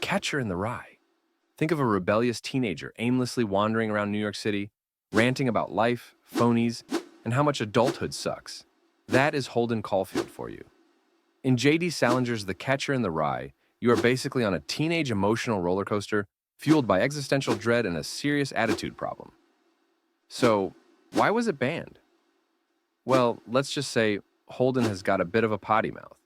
Catcher in the Rye. Think of a rebellious teenager aimlessly wandering around New York City, ranting about life, phonies, and how much adulthood sucks. That is Holden Caulfield for you. In J.D. Salinger's The Catcher in the Rye, you are basically on a teenage emotional roller coaster fueled by existential dread and a serious attitude problem. So, why was it banned? Well, let's just say Holden has got a bit of a potty mouth.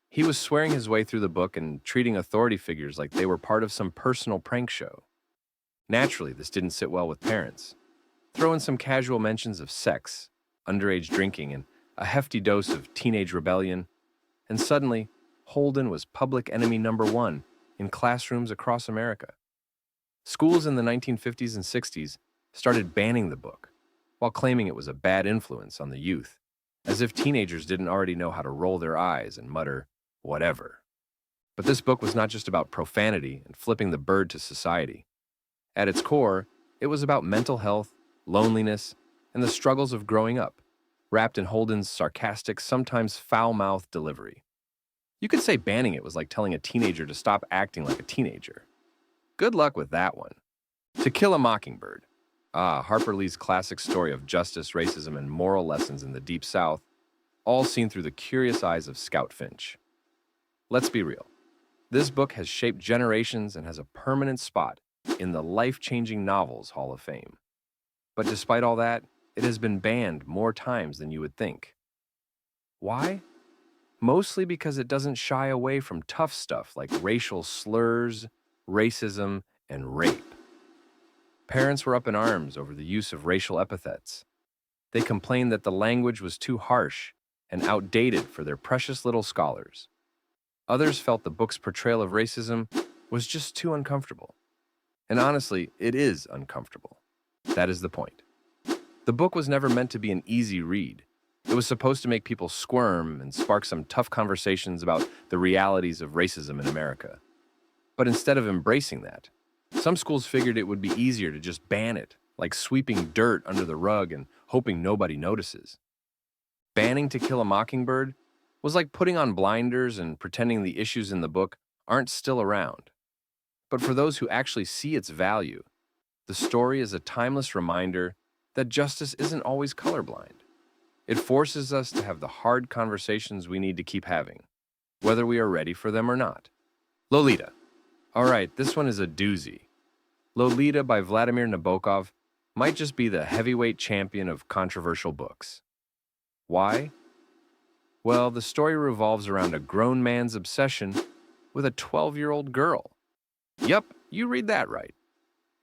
He was swearing his way through the book and treating authority figures like they were part of some personal prank show. Naturally, this didn't sit well with parents. Throw in some casual mentions of sex, underage drinking, and a hefty dose of teenage rebellion, and suddenly, Holden was public enemy number one in classrooms across America. Schools in the 1950s and 60s started banning the book, while claiming it was a bad influence on the youth, as if teenagers didn't already know how to roll their eyes and mutter, whatever. But this book was not just about profanity and flipping the bird to society. At its core, it was about mental health, loneliness, and the struggles of growing up, wrapped in Holden's sarcastic, sometimes foul-mouthed delivery. You could say banning it was like telling a teenager to stop acting like a teenager. Good luck with that one. To Kill a Mockingbird. Harper Lee's classic story of justice, racism, and moral lessons in the Deep South, all seen through the curious eyes of Scout Finch. Let's be real. This book has shaped generations and has a permanent spot in the life-changing novels Hall of Fame. But despite all that, it has been banned more times than you would think. Why? Mostly because it doesn't shy away from tough stuff like racial slurs, racism, and rape. Parents were up in arms over the use of racial epithets. They complained that the language was too harsh and outdated for their precious little scholars. Others felt the book's portrayal of racism was just too uncomfortable. And honestly, it is uncomfortable. That is the point. The book was never meant to be an easy read. It was supposed to make people squirm and spark some tough conversations about the realities of racism in America. But instead of embracing that, some schools figured it would be easier to just ban it, like sweeping dirt under the rug and hoping nobody notices. Banning To Kill a Mockingbird was like putting on blinders and pretending the issues in the book aren't still around. But for those who actually see its value, the story is a timeless reminder that justice isn't always colorblind. It forces us to have the hard conversations we need to keep having, whether we are ready for them or not. Lolita. All right, this one is a doozy. Lolita by Vladimir Nabokov might just be the heavyweight champion of controversial books. Why? Well, the story revolves around a grown man's obsession with a 12-year-old girl. Yup, you read that right.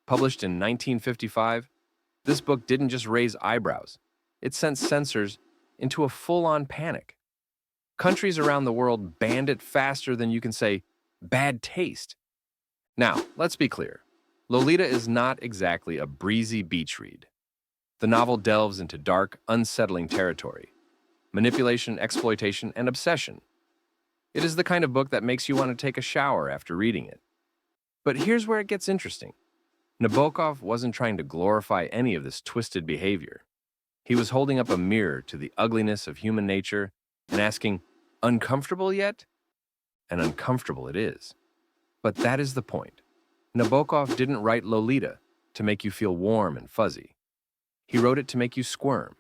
Published in 1955, this book didn't just raise eyebrows. It sent censors into a full-on panic. Countries around the world banned it faster than you can say, bad taste. Now, let's be clear. Lolita is not exactly a breezy beach read. The novel delves into dark, unsettling territory. Manipulation, exploitation, and obsession. It is the kind of book that makes you want to take a shower after reading it. But here's where it gets interesting. Nabokov wasn't trying to glorify any of this twisted behavior. He was holding up a mirror to the ugliness of human nature and asking, uncomfortable yet? And uncomfortable it is. But that is the point. Nabokov didn't write Lolita to make you feel warm and fuzzy. He wrote it to make you squirm.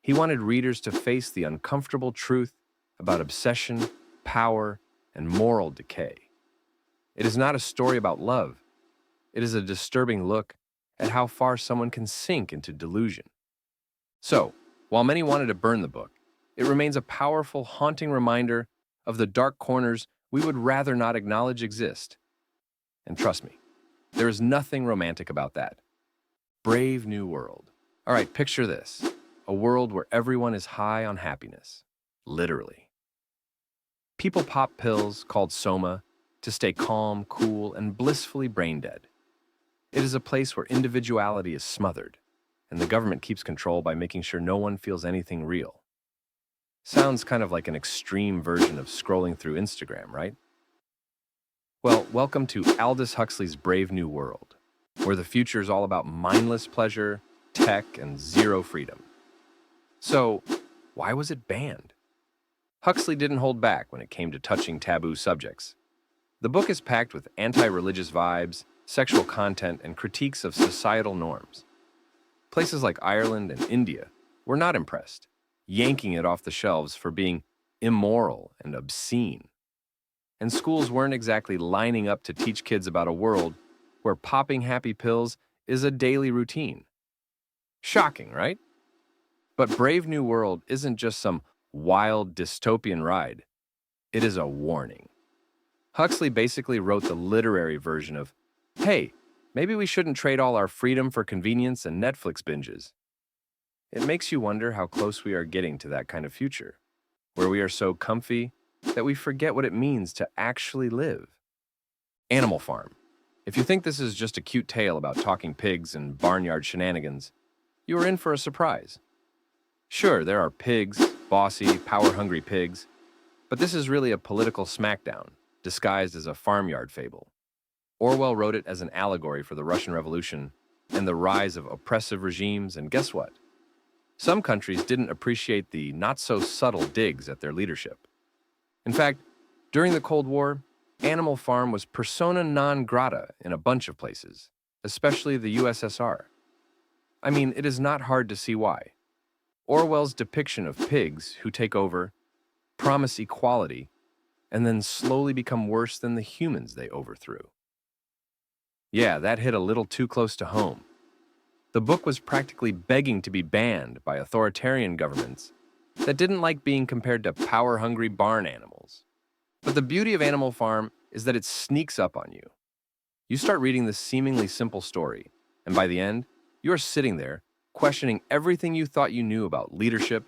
He wanted readers to face the uncomfortable truth about obsession, power, and moral decay. It is not a story about love. It is a disturbing look at how far someone can sink into delusion. So, while many wanted to burn the book, it remains a powerful, haunting reminder of the dark corners we would rather not acknowledge exist. And trust me, there is nothing romantic about that. Brave New World. All right, picture this. A world where everyone is high on happiness. Literally. People pop pills called soma to stay calm, cool, and blissfully brain dead. It is a place where individuality is smothered, and the government keeps control by making sure no one feels anything real. Sounds kind of like an extreme version of scrolling through Instagram, right? Well, welcome to Aldous Huxley's Brave New World, where the future is all about mindless pleasure, tech, and zero freedom. So, why was it banned? Huxley didn't hold back when it came to touching taboo subjects. The book is packed with anti-religious vibes, sexual content, and critiques of societal norms. Places like Ireland and India were not impressed, yanking it off the shelves for being immoral and obscene. And schools weren't exactly lining up to teach kids about a world where popping happy pills is a daily routine. Shocking, right? But Brave New World isn't just some wild dystopian ride. It is a warning. Huxley basically wrote the literary version of, hey, maybe we shouldn't trade all our freedom for convenience and Netflix binges. It makes you wonder how close we are getting to that kind of future, where we are so comfy that we forget what it means to actually live. Animal Farm. If you think this is just a cute tale about talking pigs and barnyard shenanigans, you are in for a surprise. Sure, there are pigs, bossy, power-hungry pigs, but this is really a political smackdown, disguised as a farmyard fable. Orwell wrote it as an allegory for the Russian Revolution and the rise of oppressive regimes, and guess what? Some countries didn't appreciate the not-so-subtle digs at their leadership. In fact, during the Cold War, Animal Farm was persona non grata in a bunch of places, especially the USSR. I mean, it is not hard to see why. Orwell's depiction of pigs who take over, promise equality, and then slowly become worse than the humans they overthrew. Yeah, that hit a little too close to home. The book was practically begging to be banned by authoritarian governments that didn't like being compared to power-hungry barn animals. But the beauty of Animal Farm is that it sneaks up on you. You start reading this seemingly simple story, and by the end, you are sitting there questioning everything you thought you knew about leadership,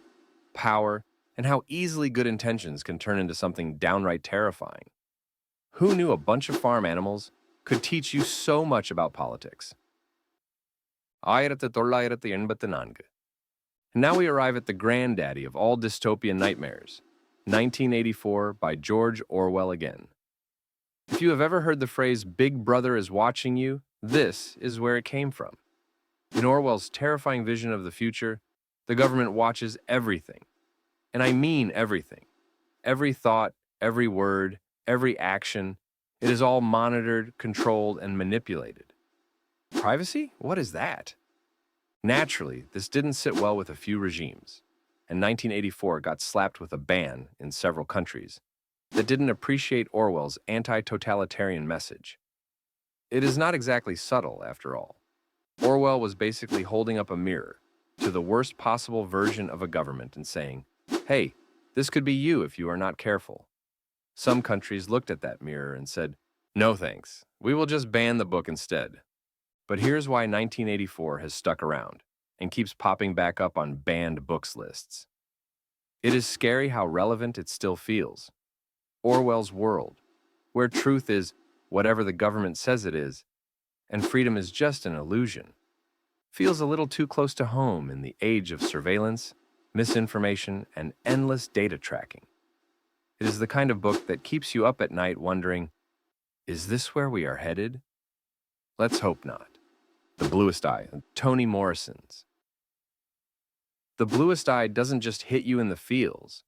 power, and how easily good intentions can turn into something downright terrifying. Who knew a bunch of farm animals could teach you so much about politics? 1984. And now we arrive at the granddaddy of all dystopian nightmares, 1984 by George Orwell again. If you have ever heard the phrase, Big Brother is watching you, this is where it came from. In Orwell's terrifying vision of the future, the government watches everything. And I mean everything. Every thought, every word, every action. It is all monitored, controlled, and manipulated. Privacy? What is that? Naturally, this didn't sit well with a few regimes, and 1984 got slapped with a ban in several countries that didn't appreciate Orwell's anti-totalitarian message. It is not exactly subtle, after all. Orwell was basically holding up a mirror to the worst possible version of a government and saying, hey, this could be you if you are not careful. Some countries looked at that mirror and said, no thanks, we will just ban the book instead. But here's why 1984 has stuck around and keeps popping back up on banned books lists. It is scary how relevant it still feels. Orwell's world, where truth is whatever the government says it is, and freedom is just an illusion, feels a little too close to home in the age of surveillance, misinformation, and endless data tracking. It is the kind of book that keeps you up at night wondering, is this where we are headed? Let's hope not. The Bluest Eye, Toni Morrison's. The Bluest Eye doesn't just hit you in the feels.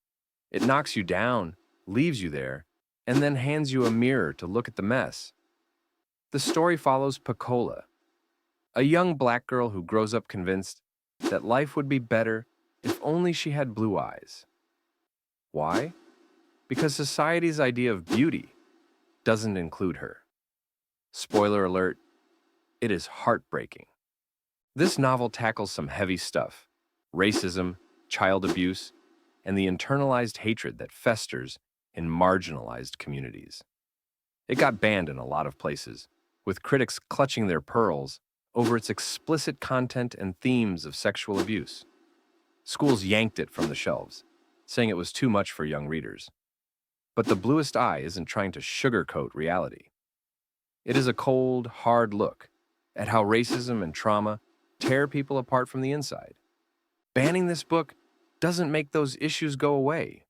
It knocks you down, leaves you there, and then hands you a mirror to look at the mess. The story follows Pecola, a young black girl who grows up convinced that life would be better if only she had blue eyes. Why? Because society's idea of beauty doesn't include her. Spoiler alert, it is heartbreaking. This novel tackles some heavy stuff: racism, child abuse, and the internalized hatred that festers in marginalized communities. It got banned in a lot of places, with critics clutching their pearls over its explicit content and themes of sexual abuse. Schools yanked it from the shelves, saying it was too much for young readers. But The Bluest Eye isn't trying to sugarcoat reality. It is a cold, hard look at how racism and trauma tear people apart from the inside. Banning this book doesn't make those issues go away.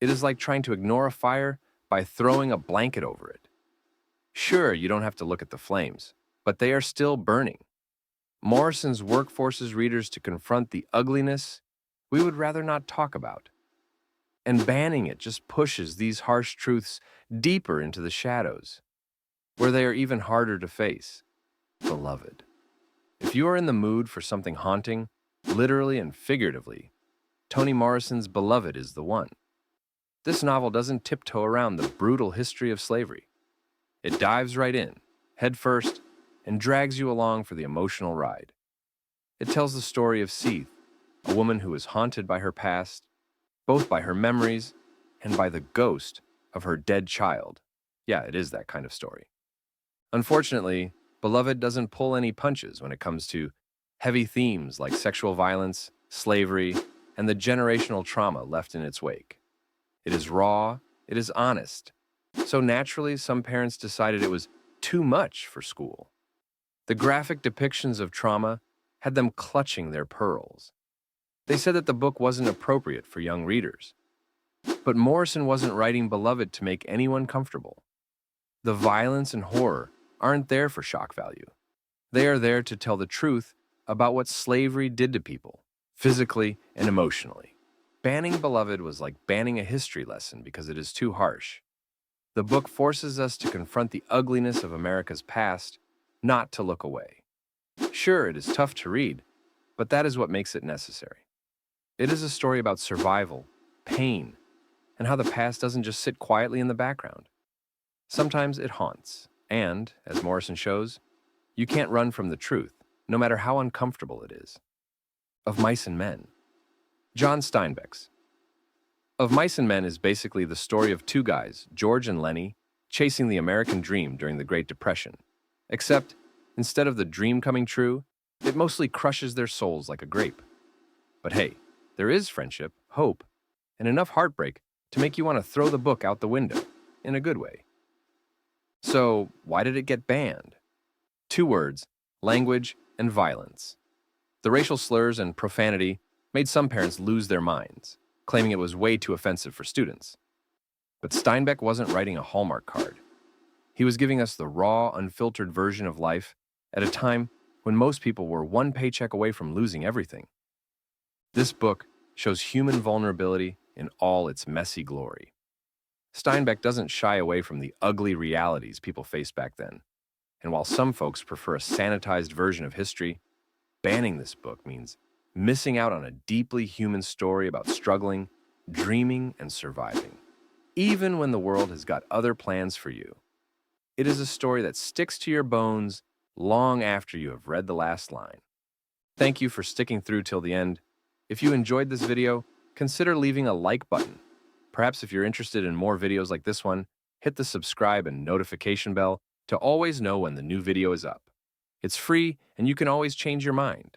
It is like trying to ignore a fire by throwing a blanket over it. Sure, you don't have to look at the flames, but they are still burning. Morrison's work forces readers to confront the ugliness we would rather not talk about. And banning it just pushes these harsh truths deeper into the shadows, where they are even harder to face. Beloved. If you are in the mood for something haunting, literally and figuratively, Toni Morrison's Beloved is the one. This novel doesn't tiptoe around the brutal history of slavery. It dives right in, head first, and drags you along for the emotional ride. It tells the story of Seeth, a woman who is haunted by her past, both by her memories and by the ghost of her dead child. Yeah, it is that kind of story. Unfortunately, Beloved doesn't pull any punches when it comes to heavy themes like sexual violence, slavery, and the generational trauma left in its wake. It is raw, it is honest. So naturally, some parents decided it was too much for school. The graphic depictions of trauma had them clutching their pearls. They said that the book wasn't appropriate for young readers. But Morrison wasn't writing Beloved to make anyone comfortable. The violence and horror aren't there for shock value. They are there to tell the truth about what slavery did to people, physically and emotionally. Banning Beloved was like banning a history lesson because it is too harsh. The book forces us to confront the ugliness of America's past, not to look away. Sure, it is tough to read, but that is what makes it necessary. It is a story about survival, pain, and how the past doesn't just sit quietly in the background. Sometimes it haunts, and, as Morrison shows, you can't run from the truth, no matter how uncomfortable it is. Of Mice and Men. John Steinbeck's Of Mice and Men is basically the story of two guys, George and Lenny, chasing the American dream during the Great Depression. Except, instead of the dream coming true, it mostly crushes their souls like a grape. But hey, there is friendship, hope, and enough heartbreak to make you want to throw the book out the window, in a good way. So, why did it get banned? Two words: language and violence. The racial slurs and profanity made some parents lose their minds, claiming it was way too offensive for students. But Steinbeck wasn't writing a Hallmark card. He was giving us the raw, unfiltered version of life at a time when most people were one paycheck away from losing everything. This book shows human vulnerability in all its messy glory. Steinbeck doesn't shy away from the ugly realities people faced back then. And while some folks prefer a sanitized version of history, banning this book means missing out on a deeply human story about struggling, dreaming, and surviving, even when the world has got other plans for you. It is a story that sticks to your bones long after you have read the last line. Thank you for sticking through till the end. If you enjoyed this video, consider leaving a like button. Perhaps if you're interested in more videos like this one, hit the subscribe and notification bell to always know when the new video is up. It's free, and you can always change your mind.